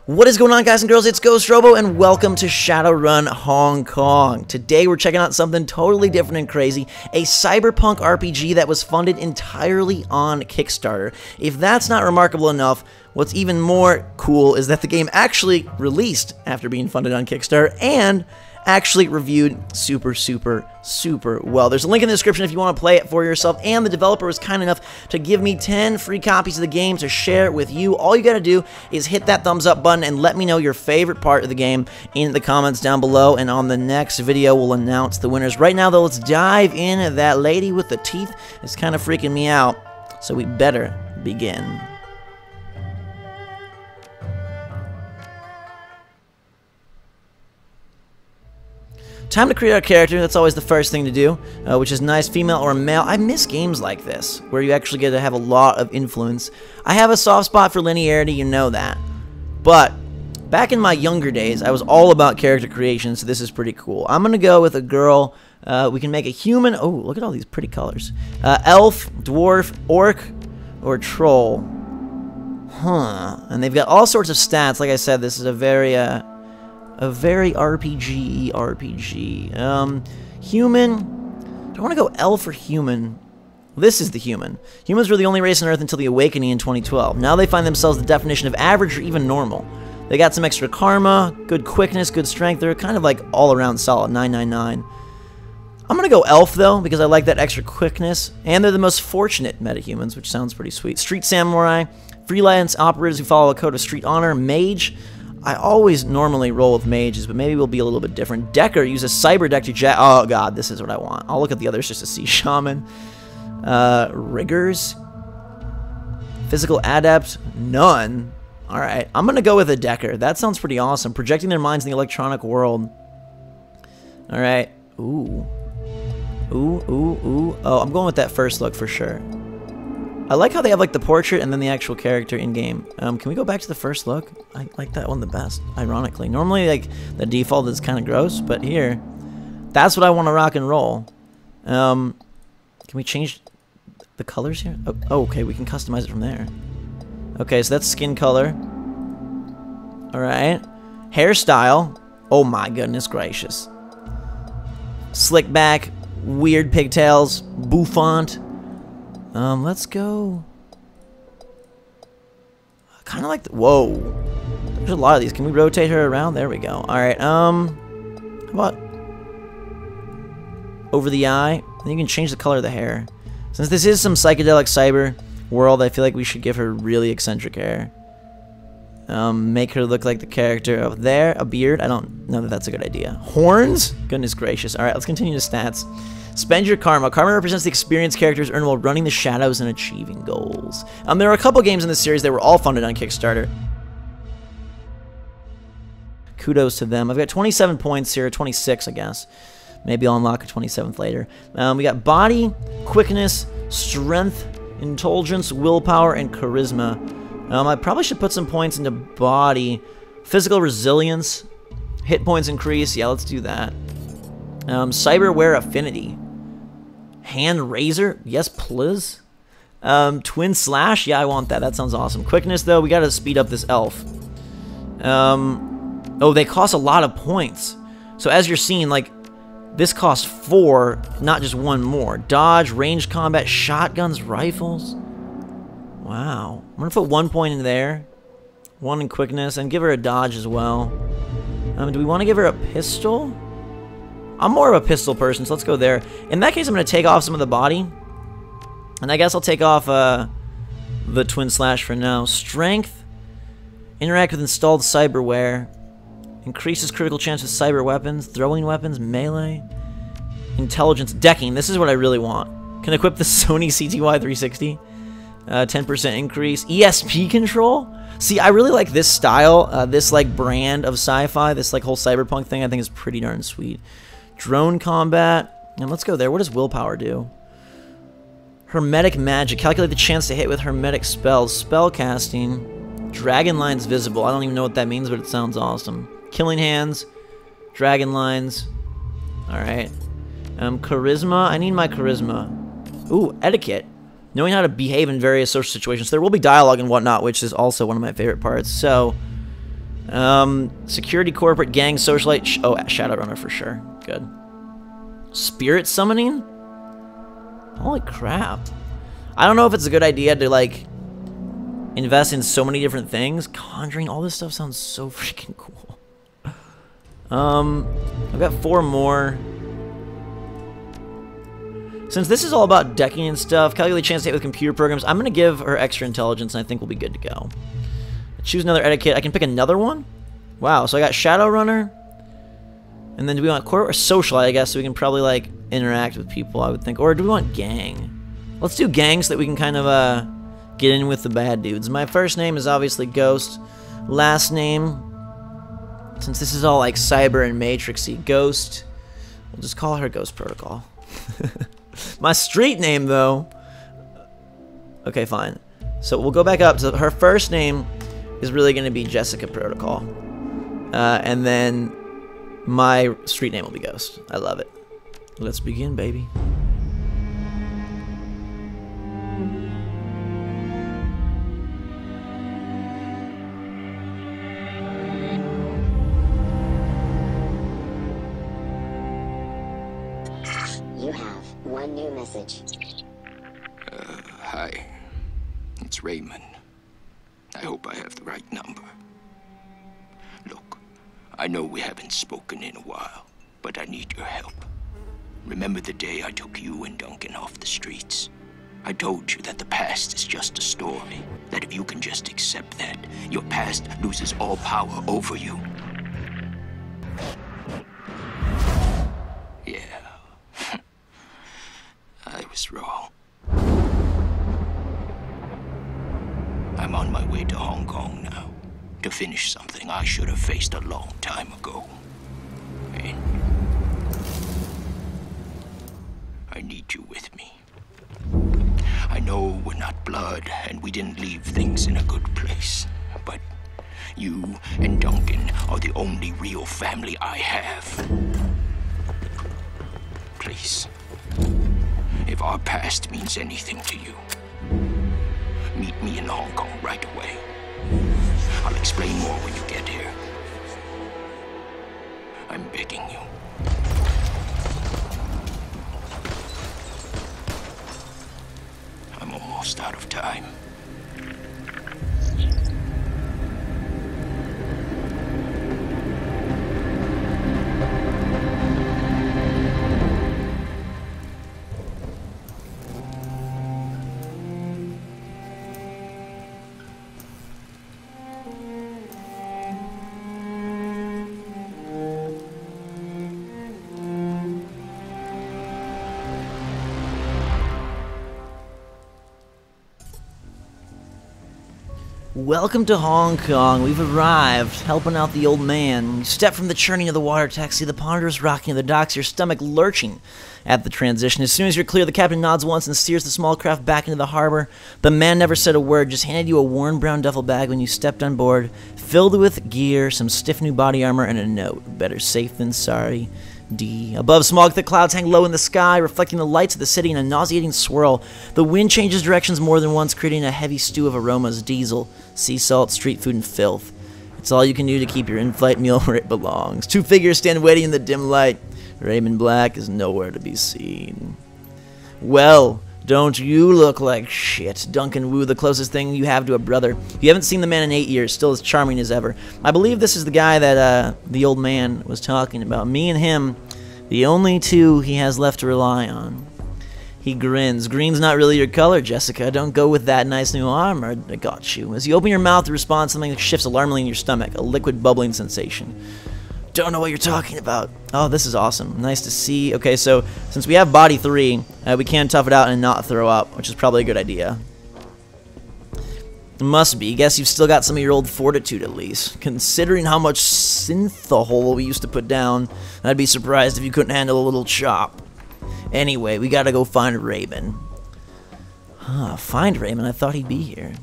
What is going on, guys and girls? It's Ghost Robo, and welcome to Shadowrun Hong Kong. Today we're checking out something totally different and crazy, a Cyberpunk RPG that was funded entirely on Kickstarter. If that's not remarkable enough, what's even more cool is that the game actually released after being funded on Kickstarter and actually reviewed super well. There's a link in the description if you want to play it for yourself, and the developer was kind enough to give me 10 free copies of the game to share with you. All you gotta do is hit that thumbs up button and let me know your favorite part of the game in the comments down below, and on the next video we'll announce the winners. Right now though, let's dive in. That lady with the teeth is kind of freaking me out, so we better begin. Time to create our character. That's always the first thing to do, which is nice, female or male. I miss games like this, where you actually get to have a lot of influence. I have a soft spot for linearity, you know that. But back in my younger days, I was all about character creation, so this is pretty cool. I'm going to go with a girl. We can make a human. Oh, look at all these pretty colors. Elf, dwarf, orc, or troll. And they've got all sorts of stats. Like I said, this is a very RPG. Human. Do I want to go elf or human? This is the human. Humans were the only race on Earth until the Awakening in 2012. Now they find themselves the definition of average or even normal. They got some extra karma, good quickness, good strength. They're kind of like all around solid, 999. I'm going to go elf though, because I like that extra quickness. And they're the most fortunate metahumans, which sounds pretty sweet. Street samurai, freelance operators who follow a code of street honor, mage. I always normally roll with mages, but maybe we'll be a little bit different. Decker uses cyber deck to jack. Oh god, this is what I want. I'll look at the others just to see. Shaman, riggers, physical adept, none. All right, I'm gonna go with a Decker. That sounds pretty awesome. Projecting their minds in the electronic world. All right. Ooh. Oh, I'm going with that first look for sure. I like how they have like the portrait and then the actual character in game. Can we go back to the first look? I like that one the best, ironically. Normally like the default is kind of gross, but here, that's what I want to rock and roll. Can we change the colors here? Oh, okay, we can customize it from there. Okay, so that's skin color. All right, hairstyle. Oh my goodness gracious. Slick back, weird pigtails, bouffant. Let's go. Kind of like whoa. There's a lot of these. Can we rotate her around? There we go. All right. How about over the eye? And you can change the color of the hair. Since this is some psychedelic cyber world, I feel like we should give her really eccentric hair. Make her look like the character over there. A beard. I don't know that that's a good idea. Horns? Goodness gracious. All right. Let's continue the stats. Spend your karma. Karma represents the experience characters earn while running the shadows and achieving goals. There are a couple games in this series that were all funded on Kickstarter. Kudos to them. I've got 27 points here, 26 I guess. Maybe I'll unlock a 27th later. We got body, quickness, strength, intelligence, willpower, and charisma. I probably should put some points into body. Physical resilience, hit points increase. Yeah, let's do that. Cyberware affinity. Hand razor? Yes, please. Twin slash? Yeah, I want that. That sounds awesome. Quickness, though, we gotta speed up this elf. Oh, they cost a lot of points. So as you're seeing, like, this costs 4, not just 1 more. Dodge, ranged combat, shotguns, rifles. Wow. I'm gonna put 1 point in there. 1 in quickness, and give her a dodge as well. Do we want to give her a pistol? I'm more of a pistol person, so let's go there. In that case, I'm going to take off some of the body. And I guess I'll take off the twin slash for now. Strength. Interact with installed cyberware. Increases critical chance with cyber weapons. Throwing weapons. Melee. Intelligence. Decking. This is what I really want. Can equip the Sony CTY 360. 10% increase. ESP control. See, I really like this style. This like brand of sci-fi. This like whole cyberpunk thing I think is pretty darn sweet. Drone combat, and let's go there. What does willpower do? Hermetic magic. Calculate the chance to hit with hermetic spells. Spell casting. Dragon lines visible. I don't even know what that means, but it sounds awesome. Killing hands. Dragon lines. Alright. Charisma. I need my charisma. Ooh, etiquette. knowing how to behave in various social situations. There will be dialogue and whatnot, which is also one of my favorite parts. So, Security, corporate, gang, socialite. Oh, Shadowrunner for sure. Good. Spirit summoning? Holy crap. I don't know if it's a good idea to, like, invest in so many different things. Conjuring, all this stuff sounds so freaking cool. I've got 4 more. Since this is all about decking and stuff, calculate chance to hit with computer programs, I'm going to give her extra intelligence, and I think we'll be good to go. Choose another etiquette. I can pick another one? Wow, so I got Shadowrunner. And then do we want core or socialite, I guess, so we can probably, like, interact with people, I would think. Or do we want gang? Let's do gang so that we can kind of, get in with the bad dudes. My first name is obviously Ghost. Last name, since this is all, like, cyber and matrixy, Ghost. We'll just call her Ghost Protocol. My street name, though. Okay, fine. So we'll go back up. So her first name is really going to be Jessica Protocol. And then my street name will be Ghost. I love it. Let's begin, baby. You have one new message. Hi. It's Raymond. I hope I have the right number. Look, I know we haven't spoken in a while, but I need your help. Remember the day I took you and Duncan off the streets? I told you that the past is just a story, that if you can just accept that, your past loses all power over you. Yeah. I was wrong. I'm on my way to Hong Kong now, to finish something I should have faced a long time ago. And I need you with me. I know we're not blood, and we didn't leave things in a good place, but you and Duncan are the only real family I have. Please, if our past means anything to you, meet me in Hong Kong right away. I'll explain more when you get here. I'm begging you. I'm almost out of time. Welcome to Hong Kong. We've arrived, helping out the old man. You step from the churning of the water taxi, the ponderous rocking of the docks, your stomach lurching at the transition. As soon as you're clear, the captain nods once and steers the small craft back into the harbor. The man never said a word, just handed you a worn brown duffel bag when you stepped on board, filled with gear, some stiff new body armor, and a note. Better safe than sorry. D. Above, smog-thick clouds hang low in the sky, reflecting the lights of the city in a nauseating swirl. The wind changes directions more than once, creating a heavy stew of aromas, diesel, sea salt, street food, and filth. It's all you can do to keep your in-flight meal where it belongs. 2 figures stand waiting in the dim light. Raymond Black is nowhere to be seen. Well, don't you look like shit. Duncan Wu, the closest thing you have to a brother. You haven't seen the man in 8 years, still as charming as ever. I believe this is the guy that the old man was talking about. Me and him, the only two he has left to rely on. He grins. Green's not really your color, Jessica. Don't go with that nice new armor. I got you. As you open your mouth to respond, something shifts alarmingly in your stomach, a liquid bubbling sensation. Don't know what you're talking about. Oh, this is awesome. Nice to see. Okay, so since we have body 3, we can tough it out and not throw up, which is probably a good idea. It must be. Guess you've still got some of your old fortitude at least. Considering how much synthahol we used to put down, I'd be surprised if you couldn't handle a little chop. Anyway, we gotta go find Raymond. Huh, find Raymond? I thought he'd be here.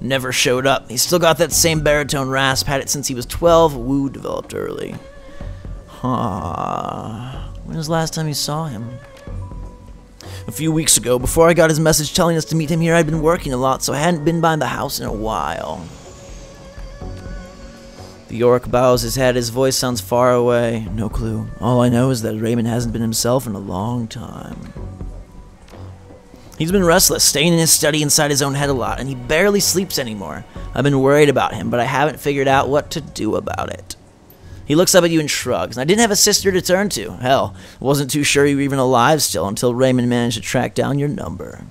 Never showed up. He's still got that same baritone rasp, had it since he was 12. Wu developed early. Huh. When was the last time you saw him? A few weeks ago, before I got his message telling us to meet him here, I'd been working a lot, so I hadn't been by the house in a while. The orc bows his head. His voice sounds far away. No clue. All I know is that Raymond hasn't been himself in a long time. He's been restless, staying in his study inside his own head a lot, and he barely sleeps anymore. I've been worried about him, but I haven't figured out what to do about it. He looks up at you and shrugs. I didn't have a sister to turn to. Hell, I wasn't too sure you were even alive still until Raymond managed to track down your number.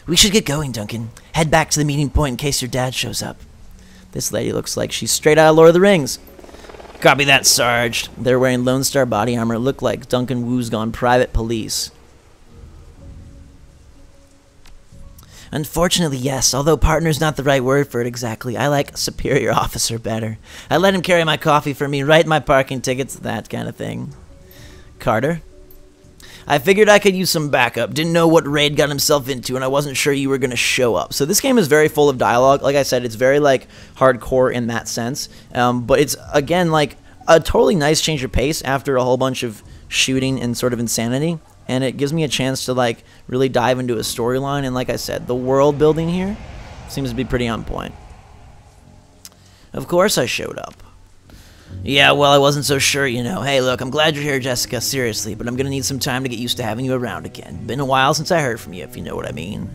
We should get going, Duncan. Head back to the meeting point in case your dad shows up. This lady looks like she's straight out of Lord of the Rings. Copy that, Sarge. They're wearing Lone Star body armor. Look like Duncan Wu's gone private police. Unfortunately, yes, although partner's not the right word for it exactly. I like superior officer better. I let him carry my coffee for me, write my parking tickets, that kind of thing. Carter? I figured I could use some backup. Didn't know what Raid got himself into, and I wasn't sure you were going to show up. So this game is very full of dialogue. Like I said, it's very, like, hardcore in that sense. But it's, again, like, a totally nice change of pace after a whole bunch of shooting and sort of insanity. And it gives me a chance to, like, really dive into a storyline. And like I said, the world building here seems to be pretty on point. Of course I showed up. Yeah, well, I wasn't so sure, you know. Hey, look, I'm glad you're here, Jessica, seriously, but I'm gonna need some time to get used to having you around again. Been a while since I heard from you, if you know what I mean.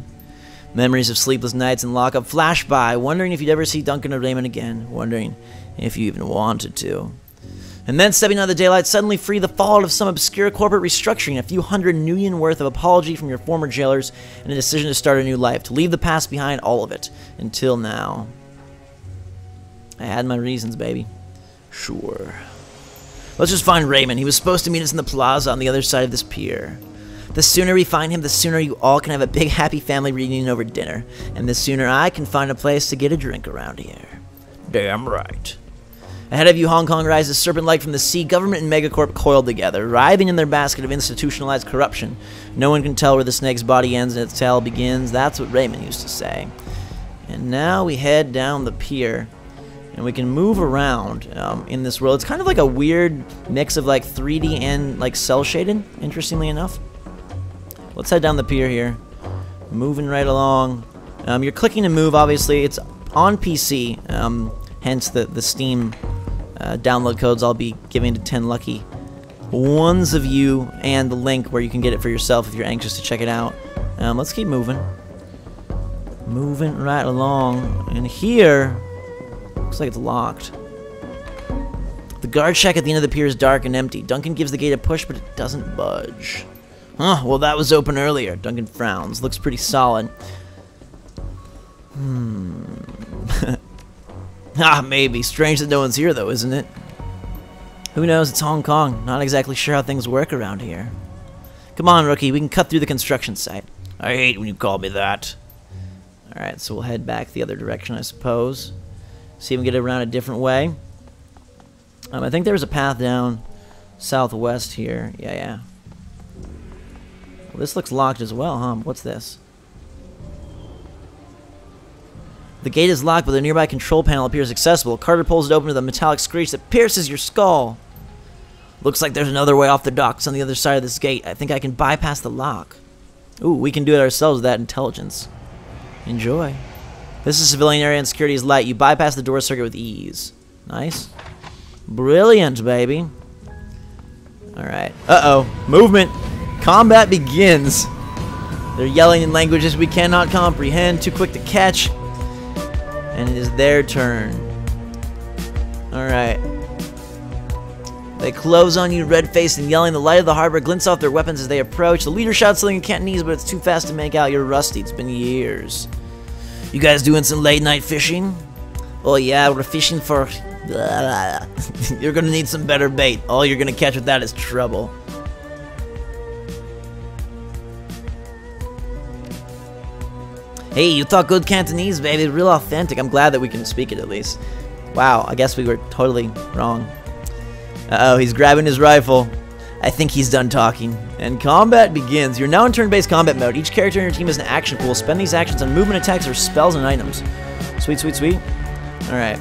Memories of sleepless nights and lockup flash by, wondering if you'd ever see Duncan or Raymond again, wondering if you even wanted to. And then, stepping out of the daylight, suddenly free the fallout of some obscure corporate restructuring, a few hundred million worth of apology from your former jailers, and a decision to start a new life, to leave the past behind, all of it. Until now. I had my reasons, baby. Sure. Let's just find Raymond. He was supposed to meet us in the plaza on the other side of this pier. The sooner we find him, the sooner you all can have a big happy family reunion over dinner. And the sooner I can find a place to get a drink around here. Damn right. Ahead of you, Hong Kong rises serpent-like from the sea. Government and megacorp coiled together, writhing in their basket of institutionalized corruption. No one can tell where the snake's body ends and its tail begins. That's what Raymond used to say. And now we head down the pier. And we can move around in this world. It's kind of like a weird mix of like 3D and like cell shaded, interestingly enough. Let's head down the pier here. Moving right along. You're clicking to move, obviously. It's on PC, hence the Steam download codes I'll be giving to 10 lucky ones of you, and the link where you can get it for yourself if you're anxious to check it out. Let's keep moving. Moving right along. And here... looks like it's locked. The guard shack at the end of the pier is dark and empty. Duncan gives the gate a push, but it doesn't budge. Huh, well that was open earlier. Duncan frowns. Looks pretty solid. Maybe. Strange that no one's here, though, isn't it? Who knows? It's Hong Kong. Not exactly sure how things work around here. Come on, rookie. We can cut through the construction site. I hate when you call me that. Alright, so we'll head back the other direction, I suppose. See if we can get around a different way. I think there was a path down southwest here. Yeah. Well, this looks locked as well, huh? What's this? The gate is locked, but the nearby control panel appears accessible. Carter pulls it open with a metallic screech that pierces your skull. Looks like there's another way off the docks on the other side of this gate. I think I can bypass the lock. Ooh, we can do it ourselves with that intelligence. Enjoy. This is civilian area and security is light. You bypass the door circuit with ease. Nice. Brilliant, baby. Alright. Uh-oh. Movement. Combat begins. They're yelling in languages we cannot comprehend. Too quick to catch. And it is their turn. Alright. They close on you, red-faced and yelling. The light of the harbor glints off their weapons as they approach. The leader shouts something in Cantonese, but it's too fast to make out. You're rusty. It's been years. You guys doing some late-night fishing? Oh yeah, we're fishing for... You're gonna need some better bait. All you're gonna catch with that is trouble. Hey, you talk good Cantonese, baby. Real authentic. I'm glad that we can speak it at least. Wow, I guess we were totally wrong. Uh-oh, he's grabbing his rifle. I think he's done talking. And combat begins. You're now in turn-based combat mode. Each character in your team has an action pool. Spend these actions on movement attacks or spells and items. Sweet, sweet, sweet. Alright.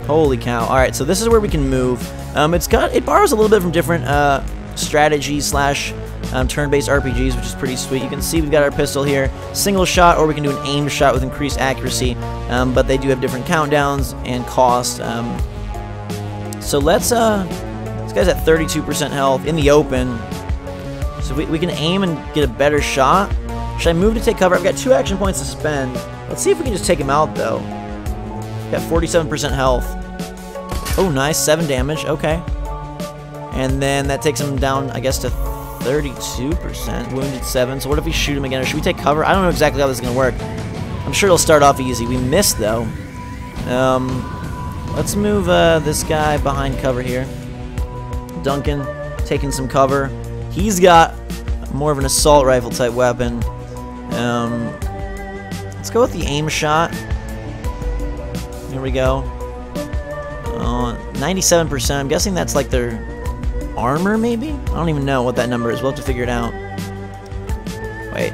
Holy cow. Alright, so this is where we can move. It borrows a little bit from different strategy slash turn-based RPGs, which is pretty sweet. You can see we've got our pistol here. Single shot, or we can do an aimed shot with increased accuracy. But they do have different countdowns and cost. So let's, this guy's at 32% health in the open. So we can aim and get a better shot. Should I move to take cover? I've got 2 action points to spend. Let's see if we can just take him out, though. Got 47% health. Oh, nice. 7 damage. Okay. And then that takes him down, I guess, to 32%. Wounded 7. So what if we shoot him again? Or should we take cover? I don't know exactly how this is going to work. I'm sure it'll start off easy. We missed, though. Let's move this guy behind cover here. Duncan taking some cover. He's got more of an assault rifle type weapon. Let's go with the aim shot. Here we go. 97%. I'm guessing that's like their armor, maybe? I don't even know what that number is. We'll have to figure it out. Wait.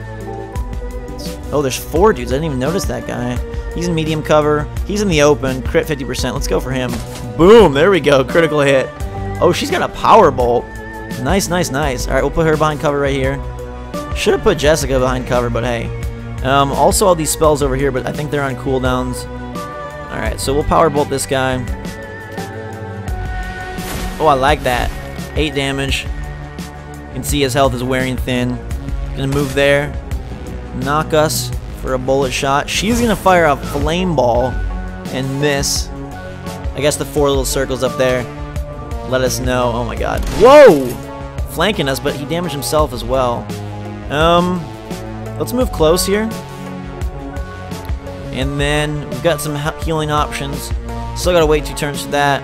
Oh, there's 4 dudes. I didn't even notice that guy. He's in medium cover. He's in the open. Crit 50%. Let's go for him. Boom. There we go. Critical hit. Oh, she's got a power bolt. Nice, nice, nice. All right, we'll put her behind cover right here. Should have put Jessica behind cover, but hey. Also, all these spells over here, but I think they're on cooldowns. All right, so we'll power bolt this guy. Oh, I like that. 8 damage. You can see his health is wearing thin. Gonna move there. Knock us for a bullet shot. She's gonna fire a flame ball and miss. I guess the 4 little circles up there let us know. Oh my god. Whoa! Flanking us, but he damaged himself as well. Let's move close here. And then we've got some healing options. Still gotta wait 2 turns for that.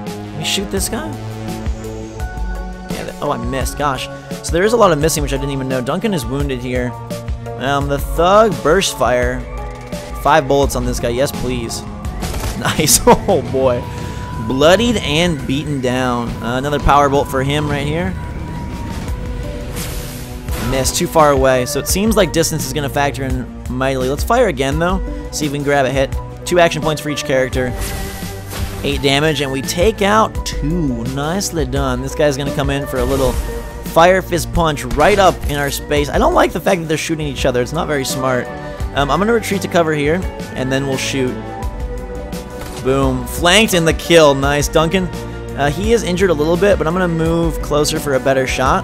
Can we shoot this guy? Yeah, oh, I missed. Gosh. So there is a lot of missing, which I didn't even know. Duncan is wounded here. The thug burst fire. 5 bullets on this guy. Yes, please. Nice. Oh, boy. Bloodied and beaten down. Another power bolt for him right here. Missed. Too far away. So it seems like distance is going to factor in mightily. Let's fire again, though. See if we can grab a hit. 2 action points for each character. 8 damage, and we take out 2. Nicely done. This guy's going to come in for a little fire fist punch right up in our space. I don't like the fact that they're shooting each other. It's not very smart. I'm going to retreat to cover here, and then we'll shoot. Boom. Flanked in the kill. Nice. Duncan, he is injured a little bit, but I'm going to move closer for a better shot.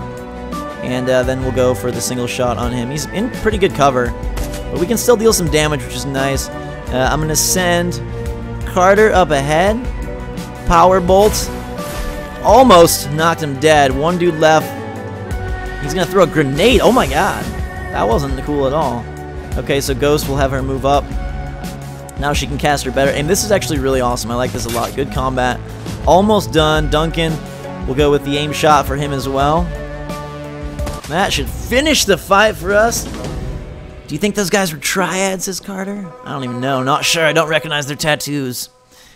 And then we'll go for the single shot on him. He's in pretty good cover, but we can still deal some damage, which is nice. I'm going to send Carter up ahead. Power bolt. Almost knocked him dead. 1 dude left. He's going to throw a grenade. Oh my god. That wasn't cool at all. Okay, so Ghost will have her move up. Now she can cast her better. And this is actually really awesome. I like this a lot. Good combat. Almost done. Duncan will go with the aim shot for him as well. That should finish the fight for us. Do you think those guys were triads, says Carter? I don't even know. Not sure. I don't recognize their tattoos.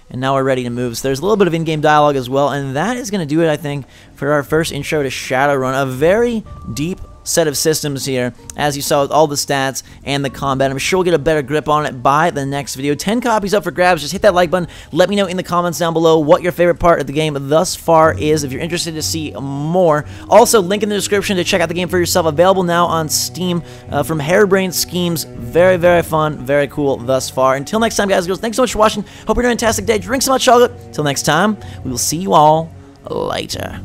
And now we're ready to move. So there's a little bit of in-game dialogue as well. And that is going to do it, I think, for our first intro to Shadowrun. A very deep set of systems here, as you saw with all the stats and the combat. I'm sure we'll get a better grip on it by the next video. 10 copies up for grabs. Just hit that like button. Let me know in the comments down below what your favorite part of the game thus far is, if you're interested to see more. Also, link in the description to check out the game for yourself. Available now on Steam from Harebrained Schemes. Very, very fun. Very cool thus far. Until next time, guys and girls, thanks so much for watching. Hope you're having a fantastic day. Drink so much chocolate. Till next time, we will see you all later.